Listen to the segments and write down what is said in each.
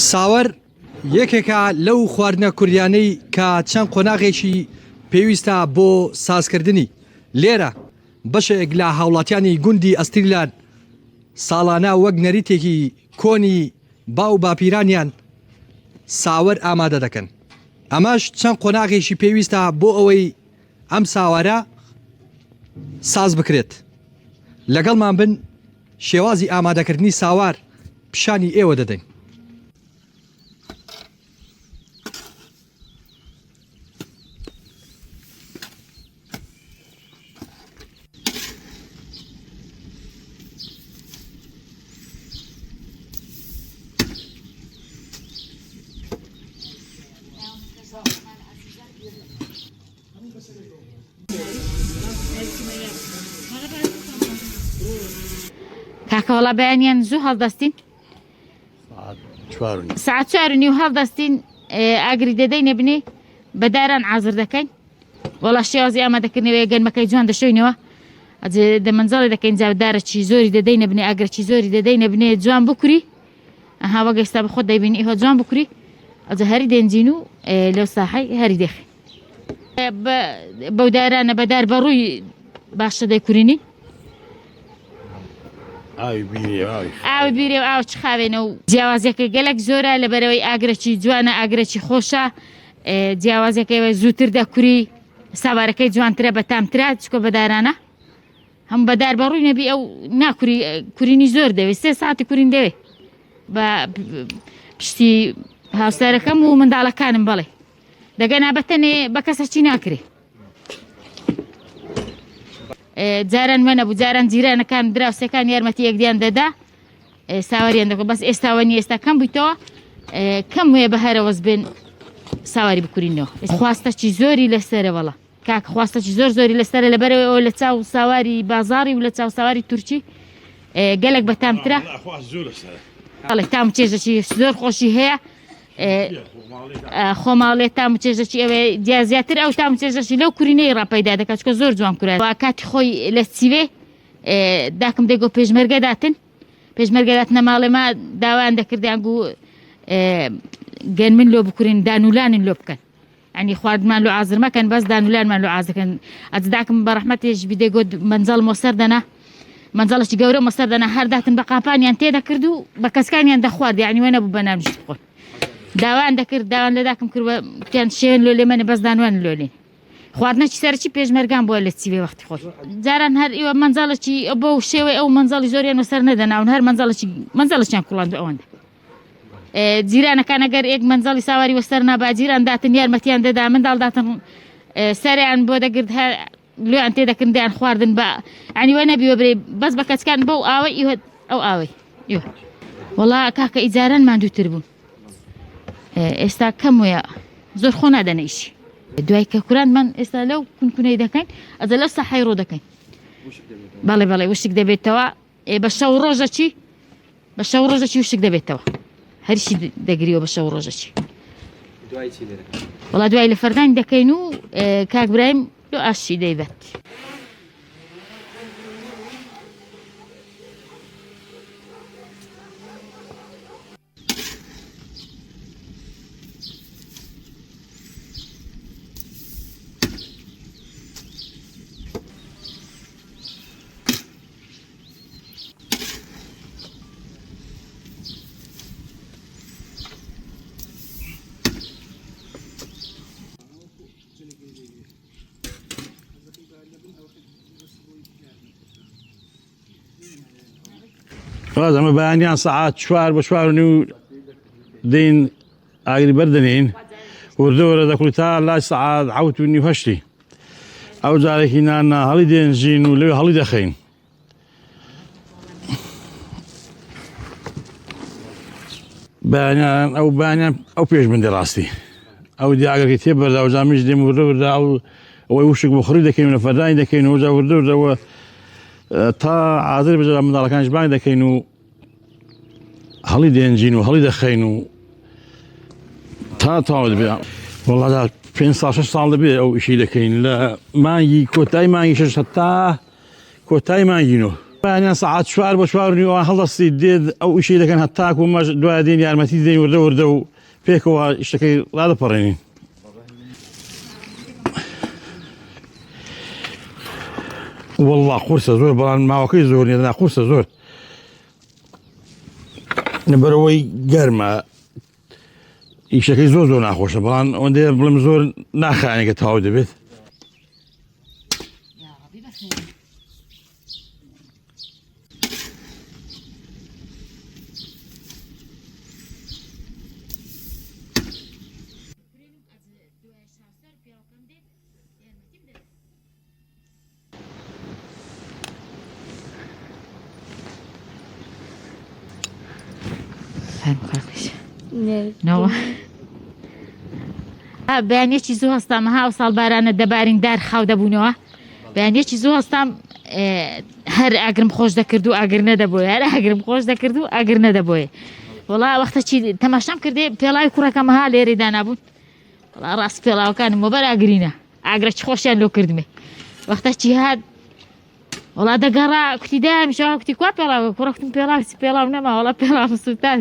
ساوەر یەکێکە لەو خواردنە کوردیانەی کە چەند قۆناغێکی پێویستە بۆ سازکردنی. لێرە بەشێک لە هاوڵاتیانی گوندی ئەستریلان ساڵانە وەک نەریتێکی کۆنی باو باپیرانیان ساوەر ئامادە دەکەن. ئەمەش چەند قۆناغێکی پێویستە بۆ ئەوەی ئەم ساوارە ساز بکرێت. لەگەڵمان بن شێوازی ئامادەکردنی ساوار پیشانی ئێوە دەدەین. کاکەوەڵا بەیانیان زوو هەڵدەستین ساعت 4:30 هەڵدەستین ئاگری دەدەینە بنێ بەداران عازر دەکەین. وەڵا شێوازی ئامادەکردنەوەی گەنمەکەی جوان دەشۆینەوە دەمەنجەڵی دەکەین جاودارەکی زۆری دەدەینە بنێ ئاگرێکی زۆری دەدەینە بنێ جوان بکوری ئەها وەک ئێستا بە خۆت دەیبینی ئێوە جوان بکوری ئەجا هەری دێنجین و لەو ساحەی هەری دەخین بەو دارانە بەدار بەڕووی باشە دەیکورینی ئاوی بیرێ و ئاو چ خاوێنە و جیاوازەکە گەلک زۆرە لەبەرەوەی ئاگرێکی جوانە ئاگرێکی خۆشە جیاوازەکەی زووتر دەکوری ساوارەکەی جوانترە بەتامترا چکۆ بەدارانە هەموو بەدار بەڕووی نەبی ئەو ناکوری کورینی زۆر دەوێت 3 ساعتی کورین دەوێت بە پشتی هاوسەرەکەم و منداڵەکانم بەڵێ دەگەنا بەتەنێ بە کەسەکی ناکرێ جاران منە بوو جاران جیرانەکان دراوسەکان یارمەتی یەکدیان دەدا ساواریان دەکەن بەس ئێستاوەنی ئێستا کەم بوویتەوە کەم وێ بەهەرەوەز بێن ساواری بکورینەوە خواستەکی زۆری لەسەرە وەڵا کاک خواستەکی زۆری لەسەرە لەبەرەوەی ئەوە لە چاو ساواری بازاڕی و لە چاو ساواری تورکی گەلک بەتامترە بەڵێ تام چێژەکی زۆر خۆشی هەیە خۆماڵێت تام چێژەکی ئەوێ جیازیاتر ئەو تام چێژەشی لەو کورینەی ڕاپەیدا دەکات چکە زۆر جوان کورە کاتی خۆی لە سیوێ داکم دەیگۆ پێشمەرگەداتن پێشمەرگەداتنە ماڵێ ما داوایان دەکردیان گو گەنمن لۆ بکورین دانولانن لۆ بکەن ینی خواردمان لۆ عازر مەکەن بەس دانولانمان لۆ عاز دەکەن ئەج داکم بە ڕەحمەتێش بدەیگۆ مەنجەڵ مۆسەر دەنا مەنجەڵێکی گەورە مۆسەر دەنا هەرداتن بە قاپانیان تێدەکرد و بە کەسکانیان دەخوارد یعنی وە نەبوو بە نامژت بخۆن داوان دەکرد داوان لە داکم کردیان شێن لۆ لێ منە بەس دانوان لۆ لێن خواردنەکی سەرچی پێشمەرگان بووە لە چیوێ وەختی خۆی جاران هەر ئێوە مەنجەڵێکی بۆ شێوەی ئەو مەنجەڵی زۆریان وەسەر نەدەناون هەر مەنجەڵێکیان کوڵاند بە ئەوەندە جیرانەکان ئەگەر ئێک مەنجەڵی ساواری وەسەر نابا جیران داتن یارمەتیان دەدا منداڵ داتن سەریان بۆ دەگرت هەر لێیان تێدەکردن دەیان خواردن بە عنی وە نەبیوە برێ بەس بە کەچکان بەو ئاوەی ئەو ئاوەی وەڵا کاکە ئیجاران ماندووتر بوون ئێستا کەم وەیە زۆر خۆ نادەنەیشی دوای کە کوراندمان ئێستا لەو کونکونەی دەکەین ئەجە لەو سەحەی ڕۆ دەکەین بەڵێ وشک دەبێتەوە بە شەو ڕۆژەکی وشک دەبێتەوە هەریشی دەگریەوە بە شەو ڕۆژەکی وەڵا دوای لە فەردانی دەکەین و کاک برایم لۆ ئاشی دەیبێت ئەمە بەیانیان سەعات 4 بە 4:30 دێین ئاگری بەردەنین وردەوەرە دەکوڵی تا لای سەعات 7:30 ئەو جارێکی نانە هەڵی دێنجین و لەوێ هەڵی دەخەین بەیانیان ئەو پێش بندێ ڕاستی ئەو دیاگەکەی تێبەردا و جامیش دێم وردەوەردا ئەوەی وشک بۆ خڕی دەکەین و لە فەردانی دەکەین و جا وردەوەردەوە تا عازر بەجێ منداڵەکانیش بانگ دەکەین و هەڵی دێنجین و هەڵی دەخەین و تا تاوە دەبێت وەڵا 5 ساڵ 6 ساڵ دەبێت ئەو ئیشی دەکەین لە مانگی کۆتایی مانگی 6 هەتا کۆتایی مانگینەوە بەیانیان سەعات 4 بە 4 نیوە هەڵدەستی دێت ئەو ئیشەی دەکەن هەتا تاکو مەش دوای دێن یارمەتی دێن وردە و پێکەوە شتەکەی ڕادەپەڕێنین والله قورسە زۆر بەڵام ماوەکەی زۆر نیە قورسە زۆر بەرەوەی گەرمە ئیشەکەی زۆر ناخۆشە بەڵام ئەوەندەیە بڵم زۆر ناخانێکە تاو دەبێت نەوە بەیانێکی زوو هەستام هاو ساڵ بارانە دەباریندار خاو دەبوونەوە بەیانێکی زوو هەستام هەر ئاگرم خۆش دەکرد و ئاگر نەدەبۆیە هەر ئاگرم خۆش دەکرد و ئاگر نەدەبۆیە وڵا وەختەچی تەماشام کردێ پێڵاوی کوڕەکەمەها لێرەی دانابوون وڵا ڕاست پێڵاوەکانم وەبەر ئاگرینە ئاگرە چ خۆشیان لۆ کردمێ وەختەچی هات وڵا دەگەڕا کوتی دایمیشەوە کوتی کوا پێڵاوە کوڕەکتم پێڵاو نەما وڵا پێڵاو سووتان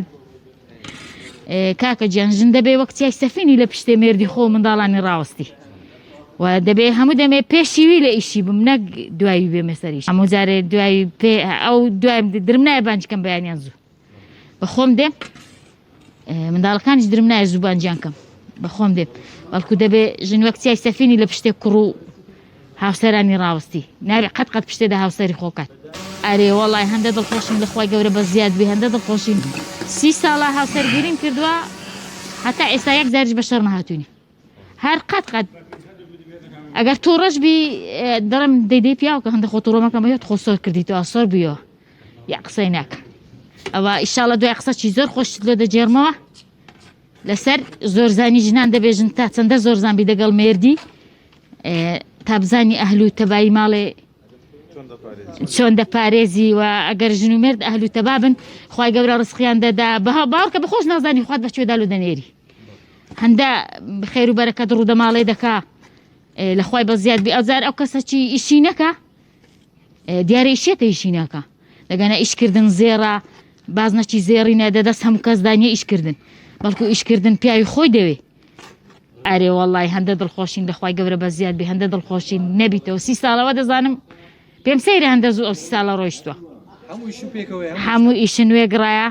کاکە گیان ژن دەبێ وەکتیای سەفینی لە پشتێ مێردی خۆ منداڵانی ڕاوەستی و دەبێ هەموو دەمێ پێشیوی لە ئیشی بم نەک دوایی بێ مەسەریش هەموو جارێ دوایی ئەو دوایم درم نایە بانجکەم بەیانیان زوو بەخۆم دێم منداڵەکانیش درم نایە زوو بانجیان کەم بەخۆم دێم بەڵکو دەبێ ژن وەکتیای سەفینی لە پشتێ کوڕ و هاوسەرانی ڕاوەستی نابێ قەت پشتێدا هاوسەری خۆکات ئەرێ وەڵای هەندە دڵخۆشیم لەخوای گەورە بە زیاد بێ هەندە دڵخۆشیم 30 ساڵە هاوسەرگیریم کردووە هەتا ئێستا یەک جاریش بە شەڕ نەهاتوونی هەر قەت ئەگەر تۆڕەش بی دەڵم دەیدەی پیاو کە هەندە خۆتۆڕۆمەکەمە هێت خۆ سۆر کردیتەوە سۆر بیەوە یا قسەی ناکە ئەوە ئیشاڵە دوای قسەی زۆر خۆشت لێ دەجێڕمەوە لەسەر زۆرزانی ژنان دەبێژن تا چەندە زۆرزان بی دەگەڵ مێردی تا بزانی ئەهل و تەبایی ماڵێ چۆن دەپارێزی و ئەگەر ژن و مرد ئەهل و تەبابن خوای گەورە ڕزقیان دەدا باوەڕکە بەخۆش نازانی خوات بەکوێدا لە دەنێری هەندە خێر و بەرەکەت ڕوودە ماڵێ دەکا لە خوای بە زیاد بی ئەوجار ئەو کەسەی ئیشی نەکە دیارە ئیشێتە ئیشی ناکە دەگەنە ئیشکردن زێڕە باز نەچی زێڕی نەدەدەست هەموو کەس دانیە ئیشکردن بەڵکو ئیشکردن پیاوی خۆی دەوێ ئەرێ وەڵای هەندە دڵخۆشین لەخوای گەورە بە زیاد بی هەندە دڵخۆشین نەبیتەوە 30 ساڵەوە دەزانم پێم سەیرە هەندە زوو ئەو 30 ساڵە ڕۆیشتووە هەموو ئیشن وێگڕایە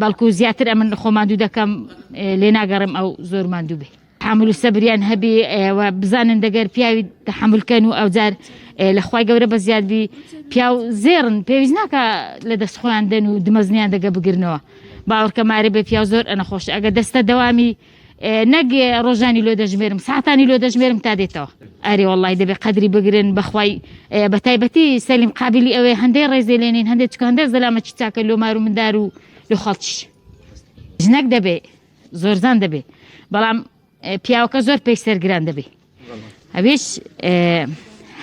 بەڵکو زیاتر ئەمن خۆماندوو دەکەم لێ ناگەڕم ئەو زۆر ماندوو بێ تحمل و سەبریان هەبێ بزانن دەگەر پیاوی تحملکەن و ئەوجار لەخوای گەورە بە زیاد بی پیاو زێڕن پێویست ناکە لە دەست خۆیان دەن و دمەزنیان دەگە بگرنەوە باوەڕکە مارە بێ پیاو زۆر ئەنەخۆش ئەگە دەستە دەوامی نەک ڕۆژانی لۆ دەژمێرم ساعتانی لۆ دەژمێرم تا دێتەوە ئەرێ وەڵای دەبێ قەدری بگرن بەخوای بە تایبەتی سەلیم قابلی ئەوەی هەندێک ڕێزێ لێنین هەندێک چکە هەندێک زەلامەتی چاکە لۆ مار و مندار و لۆ خەڵکیش ژنەک دەبێ زۆرزان دەبێ بەڵام پیاوەکە زۆر پێی سەرگران دەبێ ئەویش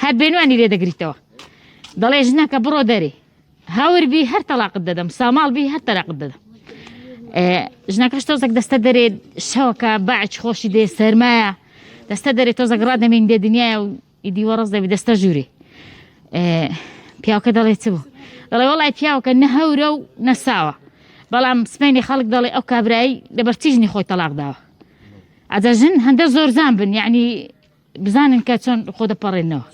هەر بێنوانی لێ دەگریتەوە دەڵێ ژنەکە بڕۆ دەرێ هاوربی هەر تەلاقت دەدەم ساماڵبی هەر تەلاقت دەدەم ژنەکەش تۆزێک دەستە دەرێت شەوەکە باعچ خۆشی دێ سەرمایە دەستە دەرێت تۆزێک ڕادەمین دێ دنیاە و ئیدی وەڕز دەبی دەستە ژوورێ پیاوەکە دەڵێ چ بوو دەڵێ وەڵای پیاوەکە نەهەورە و نەساوە بەڵام سپێنی خەڵک دەڵێ ئەو کابرایی لەبەر تیژنی خۆی تەلاق داوە ئەجا ژن هەندە زۆرزان بن یعنی بزانن کە چۆن خۆ دەپەڕێنەوە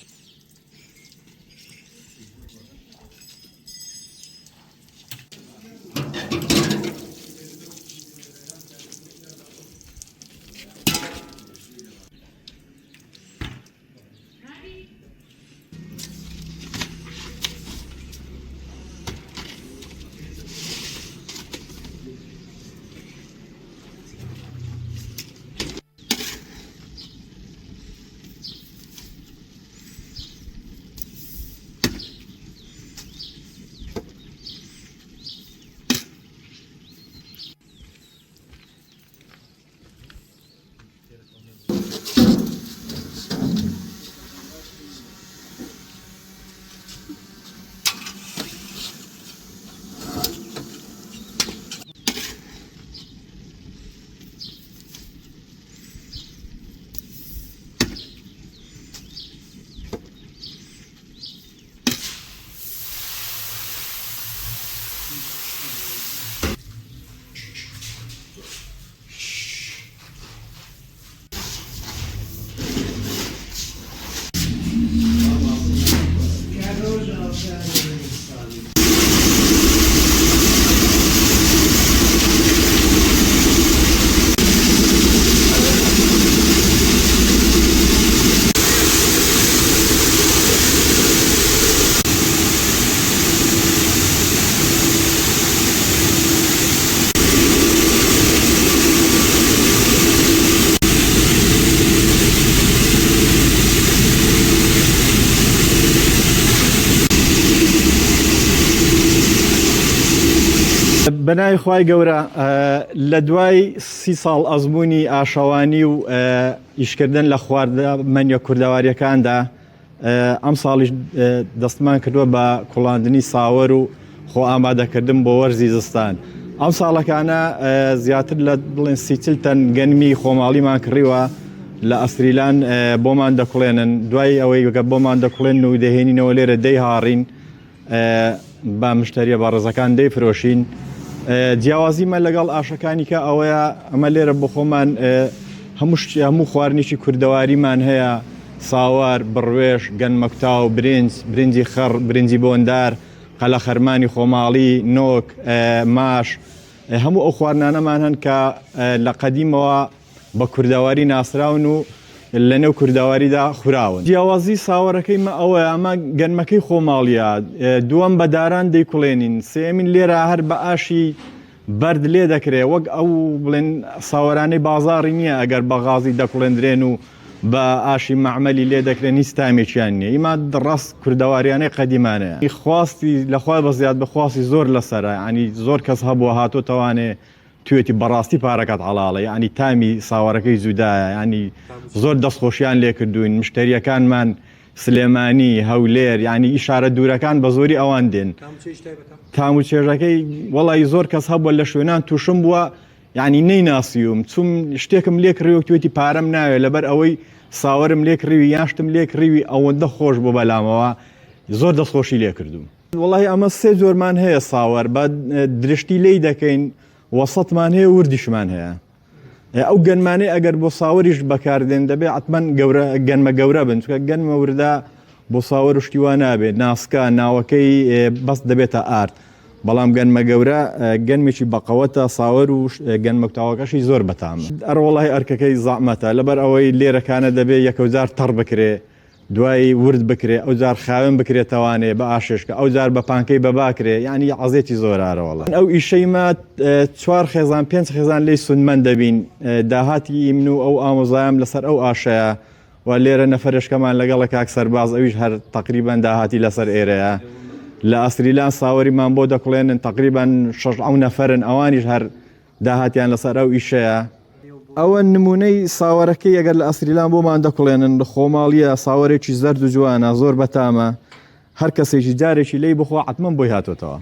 بەناوی خوای گەورە لە دوای 30 ساڵ ئەزمموی ئاشەوانی و ئیشکردن لە مەنیە کوردەواریەکاندا ئەم ساڵیش دەستمان کردووە بە کوڵاندنی ساوەر و خۆ ئامادەکردن بۆ وەرزی زستان. ئەم ساڵەکانە زیاتر لە بڵێن 30 تەن گەنمی خۆماڵیمان کڕیوە لە ئەسریلان بۆمان دەکوڵێنن دوای ئەوەی گە بۆمان دەکوڵێن و دەهێنینەوە لێرە دەی هاڕین بە مشتریە بە ڕێزەکان دەیفرۆشین. جیاوازیمە لەگەڵ ئاشەکانی کە ئەوەیە ئەمە لێرە بۆ خۆمان هەموو خواردنیشی کوردەواریمان هەیە، ساوار، بڕوێش، گەنمەکتاو، برنجی خەڕ، برنجی بۆندار، قەلە خەرمانی خۆماڵی، نۆک، ماش، هەموو ئەو خواردانەمان هەن کە لە قەدیمەوە بە کوردەواری ناسراون و لە نێو کوردەواریدا خوراون. جیاوازی ساوەڕەکەیمە ئەوەیە ئەمە گەنمەکەی خۆماڵیە، دووەم بە داران دەیکوڵێنین، سێمین لێرە هەر بە ئاشی بەرد لێ دەکرێت وەک ئەو بڵێن ساوەرانەی بازاڕی نییە ئەگەر بە غازی دەکوڵێندرێن و بە ئاشی معمەلی لێ دەکرێن هیچ تامێکیان نییە. ئیما ڕاست کوردەواریانەی قەدیمانەیە. خواستی لەخوای بەزیاد بەخواستی زۆر لەسەرە، ینی زۆر کەس هەبووە هاتۆتەوانێ توێتی بەڕاستی پارەکەت عەڵاڵە، ینی تامی ساوەڕەکەی جودایە، ینی زۆر دەستخۆشیان لێ کردوین. مشتریەکانمان سلێمانی، هەولێر، ینی ئیشارە دوورەکان بە زۆری ئەوان دێن. تام و چێژەکەی وەڵی زۆر کەس هەبووە لە شوێنان تووشم بووە، ینی نەیناسیوم چوم شتێکم لێ کڕیوە توێتی پارەم ناوێت لەبەر ئەوەی ساوەرم لێ کڕیوی یاشتم لێ کڕیوی ئەوەندە خۆش بۆ بەلامەوە زۆر دەستخۆشی لێ کردوم. وەڵی ئەمە سێ جۆرمان هەیە ساوەر، بە درشتی لی دەکەین، وەسەتمان هەیە، وردیشمان هەیە. ئەو گەنمانەی ئەگەر بۆ ساوەریش بەکاردێن دەبێت حتمەن گەنمە گەورە بن، چونکە گەنمە وردا بۆ ساوەر شتیوان نابێت، ناسکە ناوەکەی بەس دەبێتە ئارد. بەڵام گەنمە گەورە گەنمێکی بەقەوەتە، ساوەر و گەنمەکتاوەکەشی زۆر بەتامە. ئەڕۆڵی ئەرکەکەی زەحمەتە، لەبەر ئەوەی لێرەکانە دەبێت یەکەوجار تەڕ بکرێ، دوای ورد بکرێ، ئەو جار خاوێن بکرێتەوانێ بە ئاشێشکە، ئەو جار بە پانکەی بەباکرێ، ینی عەزێتی زۆرارەوەڵە. ئەو ئیشەیمە 4 خێزان 5 خێزان لی سونمەند دەبین. داهاتی من و ئەو ئامۆزایم لەسەر ئەو ئاشەیە و لێرە نەفەرشکەمان لەگەڵە کاک سەرباز ئەویش هەر تقریبان داهاتی لەسەر ئێرەیە. لە ئەسریلان ساوەریمان بۆ دەکڵێنن تقریبان 6 نەفەرن، ئەوانیش هەر داهاتیان لەسەر ئەو ئیشەیە. ئەوە نمونەی ساوەرەکەی ئەگەر لە ئەسریلان بۆمان دەکڵێنن خۆماڵیە، ساوەرێکی زەرد و جوانە، زۆر بەتامە، هەر کەسێکی جارێکی لی بخوا حتمەن بۆی هاتوتەوە.